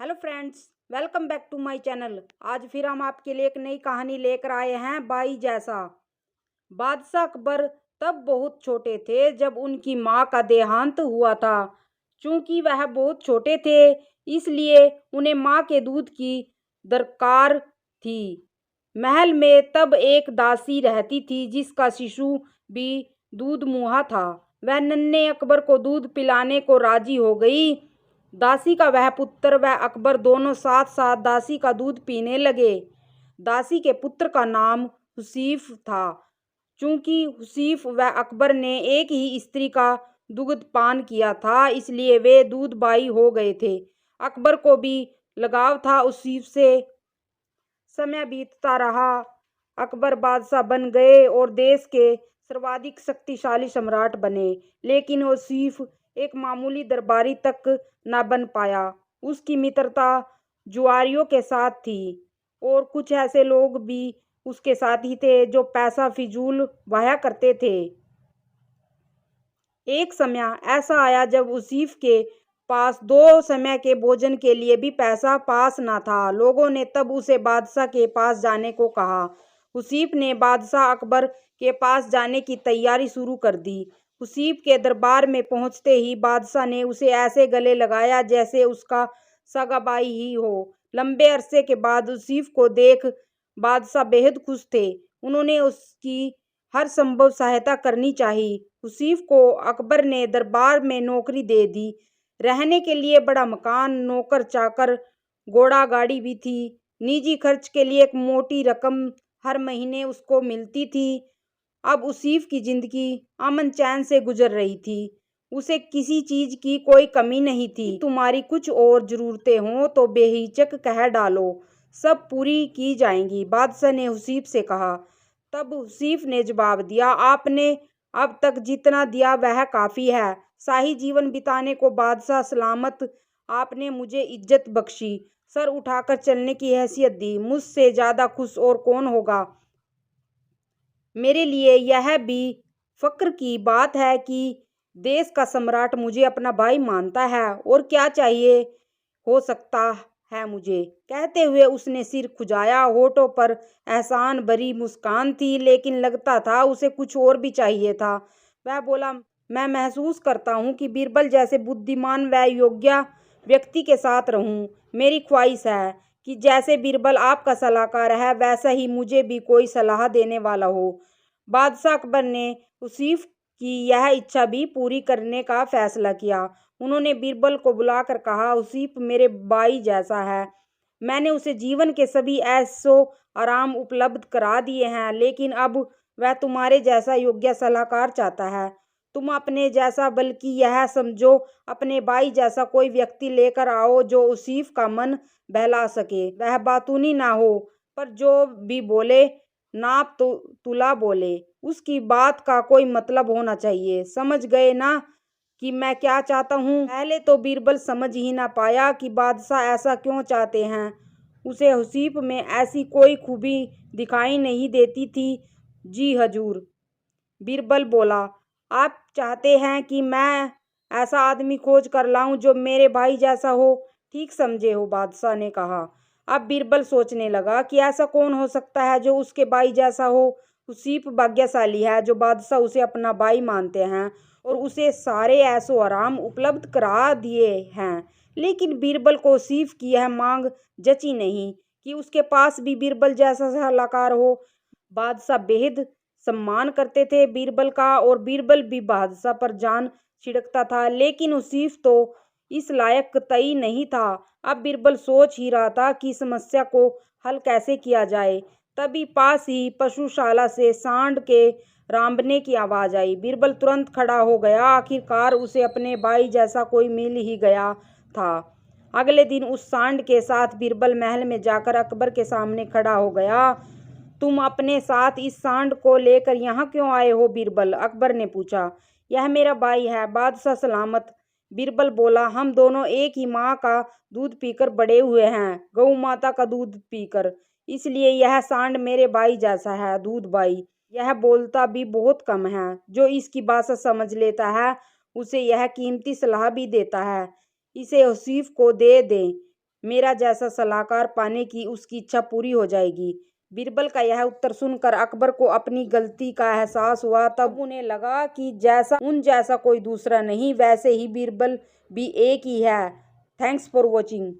Hello friends, welcome back to my channel. आज फिर हम आपके लिए एक नई कहानी लेकर आए हैं, बाई जैसा। बादशाह अकबर तब बहुत छोटे थे जब उनकी मां का देहांत हुआ था। चूंकि वह बहुत छोटे थे, इसलिए उन्हें मां के दूध की दरकार थी। महल में तब एक दासी रहती थी जिसका शिशु भी दूध मुहा था। वह नन्हे अकबर को दूध पिलाने को राजी हो गई। दासी का वह पुत्र व अकबर दोनों साथ साथ दासी का दूध पीने लगे। दासी के पुत्र का नाम हुसीफ था। चूंकि हुसीफ व अकबर ने एक ही स्त्री का दुग्ध पान किया था, इसलिए वे दूध बाई हो गए थे। अकबर को भी लगाव था हुसीफ से। समय बीतता रहा, अकबर बादशाह बन गए और देश के सर्वाधिक शक्तिशाली सम्राट बने। लेकिन हुसीफ एक मामूली दरबारी तक न बन पाया। उसकी मित्रता जुआरियों के साथ थी और कुछ ऐसे लोग भी उसके साथ ही थे जो पैसा फिजूल बहाया करते थे। एक समय ऐसा आया जब हुसीफ के पास दो समय के भोजन के लिए भी पैसा पास न था। लोगों ने तब उसे बादशाह के पास जाने को कहा। हुसीफ ने बादशाह अकबर के पास जाने की तैयारी शुरू कर दी। हुसीफ के दरबार में पहुंचते ही बादशाह ने उसे ऐसे गले लगाया जैसे उसका सगा भाई ही हो। लंबे अरसे के बाद हुसीफ को देख बादशाह बेहद खुश थे। उन्होंने उसकी हर संभव सहायता करनी चाहिए। हुसीफ को अकबर ने दरबार में नौकरी दे दी। रहने के लिए बड़ा मकान, नौकर चाकर, घोड़ा गाड़ी भी थी। निजी खर्च के लिए एक मोटी रकम हर महीने उसको मिलती थी। अब हुसीफ की जिंदगी अमन चैन से गुजर रही थी। उसे किसी चीज की कोई कमी नहीं थी। तुम्हारी कुछ और जरूरतें हों तो बेहिचक कह डालो, सब पूरी की जाएंगी, बादशाह ने हुसीफ से कहा। तब हुसीफ ने जवाब दिया, आपने अब तक जितना दिया वह काफ़ी है। शाही जीवन बिताने को बादशाह सलामत आपने मुझे इज्जत बख्शी, सर उठाकर चलने की हैसियत दी। मुझसे ज़्यादा खुश और कौन होगा। मेरे लिए यह भी फ़क्र की बात है कि देश का सम्राट मुझे अपना भाई मानता है, और क्या चाहिए हो सकता है मुझे। कहते हुए उसने सिर खुजाया। होठों पर एहसान भरी मुस्कान थी, लेकिन लगता था उसे कुछ और भी चाहिए था। वह बोला, मैं महसूस करता हूँ कि बीरबल जैसे बुद्धिमान व योग्य व्यक्ति के साथ रहूं। मेरी ख्वाहिश है कि जैसे बीरबल आपका सलाहकार है, वैसा ही मुझे भी कोई सलाह देने वाला हो। बादशाह अकबर ने हुसीफ की यह इच्छा भी पूरी करने का फैसला किया। उन्होंने बीरबल को बुलाकर कहा, हुसीफ मेरे भाई जैसा है। मैंने उसे जीवन के सभी ऐशो आराम उपलब्ध करा दिए हैं, लेकिन अब वह तुम्हारे जैसा योग्य सलाहकार चाहता है। तुम अपने जैसा, बल्कि यह समझो अपने भाई जैसा कोई व्यक्ति लेकर आओ जो हुसीफ का मन बहला सके। वह बातूनी ना हो, पर जो भी बोले नाप तो तुला बोले। उसकी बात का कोई मतलब होना चाहिए। समझ गए ना कि मैं क्या चाहता हूँ। पहले तो बीरबल समझ ही ना पाया कि बादशाह ऐसा क्यों चाहते हैं। उसे हुसीफ में ऐसी कोई खूबी दिखाई नहीं देती थी। जी हजूर, बीरबल बोला, आप चाहते हैं कि मैं ऐसा आदमी खोज कर लाऊं जो मेरे भाई जैसा हो। ठीक समझे हो, बादशाह ने कहा। अब बीरबल सोचने लगा कि ऐसा कौन हो सकता है जो उसके भाई जैसा हो। हुसीफ भाग्यशाली है जो बादशाह उसे अपना भाई मानते हैं और उसे सारे ऐशो आराम उपलब्ध करा दिए हैं। लेकिन बीरबल को हुसीफ की यह मांग जची नहीं कि उसके पास भी बीरबल जैसा सलाहकार हो। बादशाह बेहद सम्मान करते थे बीरबल का, और बीरबल भी बादशाह पर जान छिड़कता था। लेकिन हुसीफ तो इस लायक कतई नहीं था। अब बीरबल सोच ही रहा था कि समस्या को हल कैसे किया जाए। तभी पास ही पशुशाला से सांड के रांबने की आवाज आई। बीरबल तुरंत खड़ा हो गया। आखिरकार उसे अपने भाई जैसा कोई मिल ही गया था। अगले दिन उस सांड के साथ बीरबल महल में जाकर अकबर के सामने खड़ा हो गया। तुम अपने साथ इस सांड को लेकर यहाँ क्यों आए हो बीरबल, अकबर ने पूछा। यह मेरा भाई है, बादशाह सलामत, बीरबल बोला। हम दोनों एक ही माँ का दूध पीकर बड़े हुए हैं, गौ माता का दूध पीकर, इसलिए यह सांड मेरे भाई जैसा है, दूध भाई। यह बोलता भी बहुत कम है। जो इसकी भाषा समझ लेता है उसे यह कीमती सलाह भी देता है। इसे हुसीफ को दे दें। मेरा जैसा सलाहकार पाने की उसकी इच्छा पूरी हो जाएगी। बीरबल का यह उत्तर सुनकर अकबर को अपनी गलती का एहसास हुआ। तब उन्हें लगा कि जैसा उन जैसा कोई दूसरा नहीं, वैसे ही बीरबल भी एक ही है। Thanks for watching.